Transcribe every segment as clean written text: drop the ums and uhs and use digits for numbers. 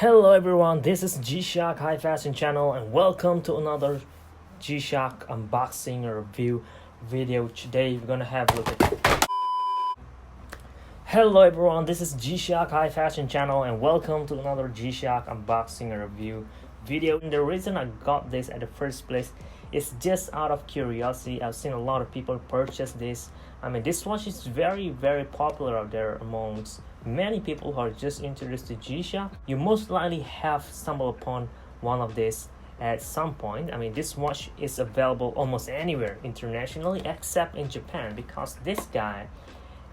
Hello everyone, this is G-Shock High Fashion Channel and welcome to another G-Shock unboxing or review video. Today we're gonna have a look at... Hello everyone, this is G-Shock High Fashion Channel and welcome to another G-Shock unboxing or review video. And the reason I got this at the first place is just out of curiosity. I've seen a lot of people purchase this. This watch is very popular out there amongst many people who are just introduced to G-Shock. You most likely have stumbled upon one of these at some point. This watch is available almost anywhere internationally except in Japan, because this guy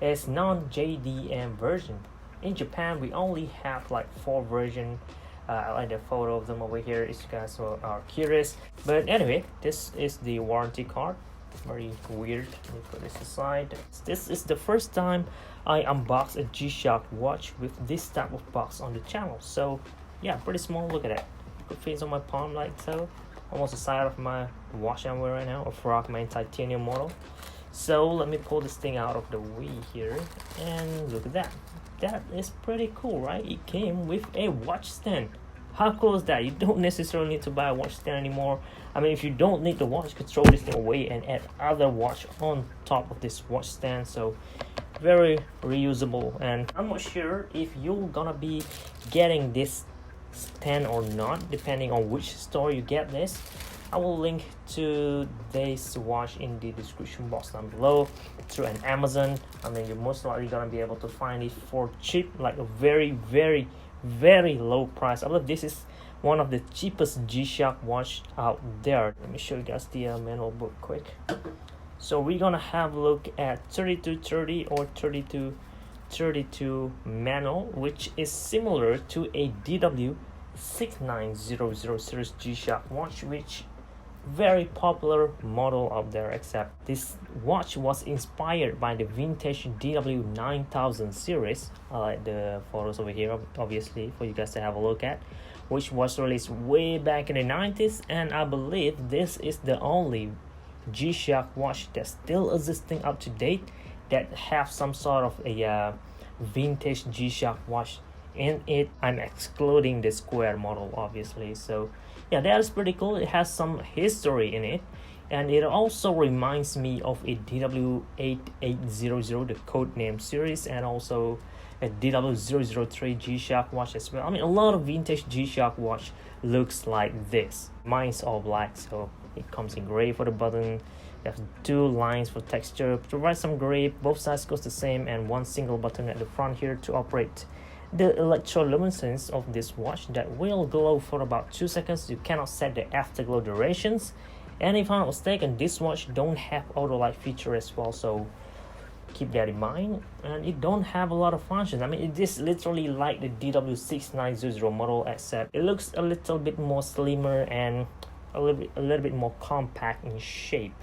is non-JDM version. In Japan we only have like 4 versions. I like the photo of them over here if you guys are curious. But anyway, this is the warranty card. Very weird. Let me put this aside. This is the first time I unbox a G-Shock watch with this type of box on the channel. So yeah, pretty small. Look at that. It fits on my palm like so. Almost the size of my watch I'm wearing right now, a Frogman titanium model. So let me pull this thing out of the way here and look at that. That is pretty cool, right? It came with a watch stand. How cool is that? You don't necessarily need to buy a watch stand anymore. If you don't need the watch, you could throw this thing away and add other watch on top of this watch stand. So very reusable. And I'm not sure if you're gonna be getting this stand or not, depending on which store you get this. I will link to this watch in the description box down below through an Amazon. You're most likely gonna be able to find it for cheap, like a very low price. I believe this is one of the cheapest G-Shock watch out there. Let me show you guys the manual book quick. So we're gonna have a look at 3230 or 3232 manual, which is similar to a DW-9052 series G-Shock watch, which very popular model out there, except this watch was inspired by the vintage DW-9000 series. I like the photos over here obviously for you guys to have a look at, which was released way back in the 90s, and I believe this is the only G-Shock watch that's still existing up to date that have some sort of a vintage G-Shock watch in it. I'm excluding the square model obviously. So yeah, that is pretty cool. It has some history in it, and it also reminds me of a DW-8800, the codename series, and also a DW-003 G-Shock watch as well. A lot of vintage G-Shock watch looks like this. Mine's all black, so it comes in gray for the button. You have 2 lines for texture, provide some grip, both sides goes the same, and 1 single button at the front here to operate the electroluminescence of this watch that will glow for about 2 seconds. You cannot set the afterglow durations, and if I'm not mistaken, this watch don't have auto light feature as well, so keep that in mind. And it don't have a lot of functions. It is literally like the DW-6900 model, except it looks a little bit more slimmer and a little bit more compact in shape.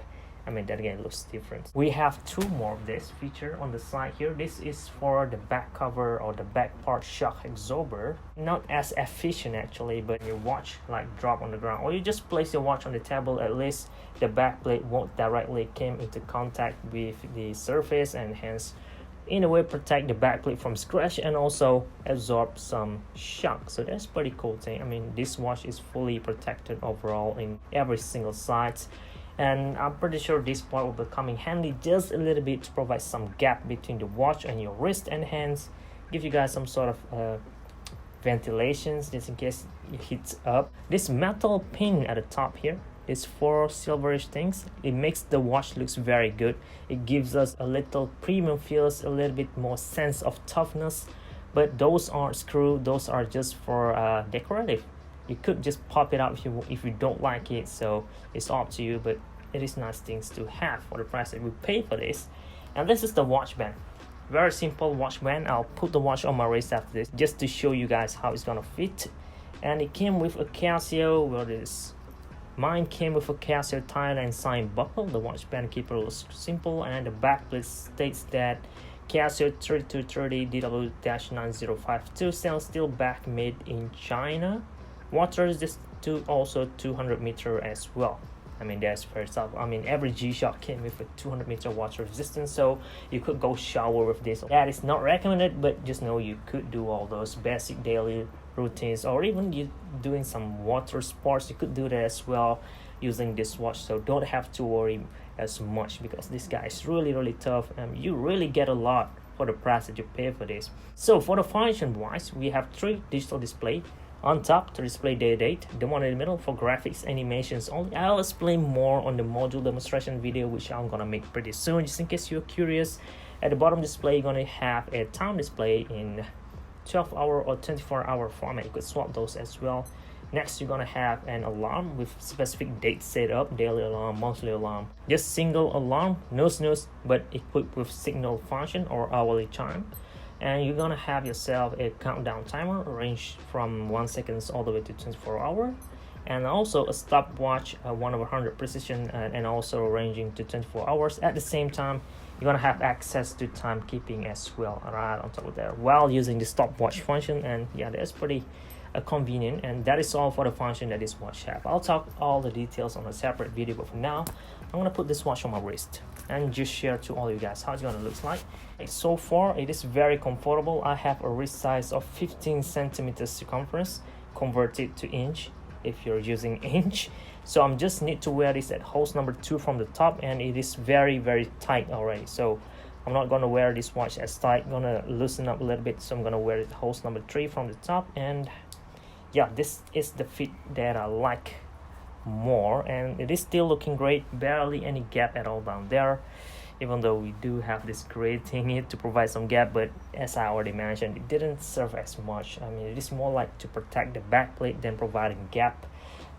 That again looks different. We have 2 more of this feature on the side here. This is for the back cover or the back part shock absorber. Not as efficient actually, but your watch like drop on the ground, or you just place your watch on the table, at least the back plate won't directly come into contact with the surface, and hence in a way protect the back plate from scratch and also absorb some shock. So that's pretty cool thing. This watch is fully protected overall in every single side. And I'm pretty sure this part will be coming handy just a little bit to provide some gap between the watch and your wrist and hands. Give you guys some sort of ventilations just in case it heats up. This metal pin at the top here, these 4 silverish things, it makes the watch looks very good. It gives us a little premium feels, a little bit more sense of toughness. But those aren't screw, those are just for decorative. You could just pop it out if you don't like it, so it's up to you, but it is nice things to have for the price that we pay for this. And this is the watch band. Very simple watch band. I'll put the watch on my wrist after this just to show you guys how it's gonna fit. And it came with a Casio. Mine came with a Casio tie and sign buckle. The watch band keeper looks simple, and the back plate states that Casio 3230 DW-9052 stainless steel back made in China. Water resist to also 200 meter as well. That's first up. Every G-Shock came with a 200 meter water resistance, so you could go shower with this. That is not recommended, but just know you could do all those basic daily routines, or even you doing some water sports, you could do that as well using this watch. So don't have to worry as much, because this guy is really tough, and you really get a lot for the price that you pay for this. So for the function wise, we have 3 digital display on top to display the date, the one in the middle for graphics animations only. I'll explain more on the module demonstration video, which I'm gonna make pretty soon, just in case you're curious. At the bottom display, you're gonna have a time display in 12-hour or 24-hour format. You could swap those as well. Next, you're gonna have an alarm with specific date set up, daily alarm, monthly alarm. Just single alarm, no snooze, but equipped with signal function or hourly chime. And you're gonna have yourself a countdown timer ranged from 1 second all the way to 24 hours, and also a stopwatch, 1/100 precision, and also ranging to 24 hours. At the same time, you're gonna have access to timekeeping as well, right on top of that, while using the stopwatch function. And yeah, that's pretty convenient. And that is all for the function that this watch have. I'll talk all the details on a separate video, but for now, I'm gonna put this watch on my wrist and just share to all you guys how it's gonna look like. So far, it is very comfortable. I have a wrist size of 15 centimeters circumference, converted to inch if you're using inch. So I'm just need to wear this at hose number 2 from the top, and it is very tight already. So I'm not gonna wear this watch as tight, gonna loosen up a little bit. So I'm gonna wear it hose number 3 from the top, and yeah, this is the fit that I like more, and it is still looking great. Barely any gap at all down there, even though we do have this gray thing here to provide some gap, but as I already mentioned, it didn't serve as much. I mean, it is more like to protect the back plate than providing gap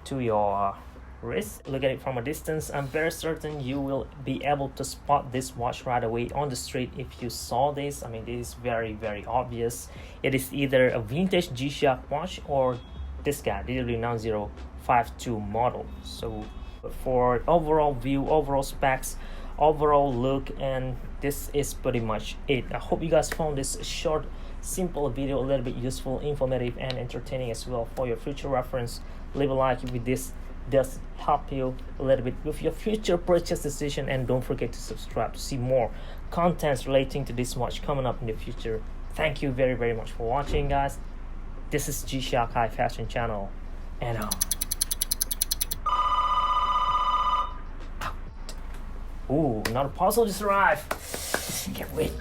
to your wrist. Look at it from a distance. I'm very certain you will be able to spot this watch right away on the street if you saw this. I mean, this is very obvious. It is either a vintage G-Shock watch or this guy, DW-9052 model. So for overall view, overall specs, overall look, and this is pretty much it. I hope you guys found this short, simple video a little bit useful, informative, and entertaining as well for your future reference. Leave a like if this does help you a little bit with your future purchase decision, and don't forget to subscribe to see more contents relating to this watch coming up in the future. Thank you very much for watching, guys. This is G-Shock High Fashion Channel, and ooh, another parcel just arrived. Can't wait.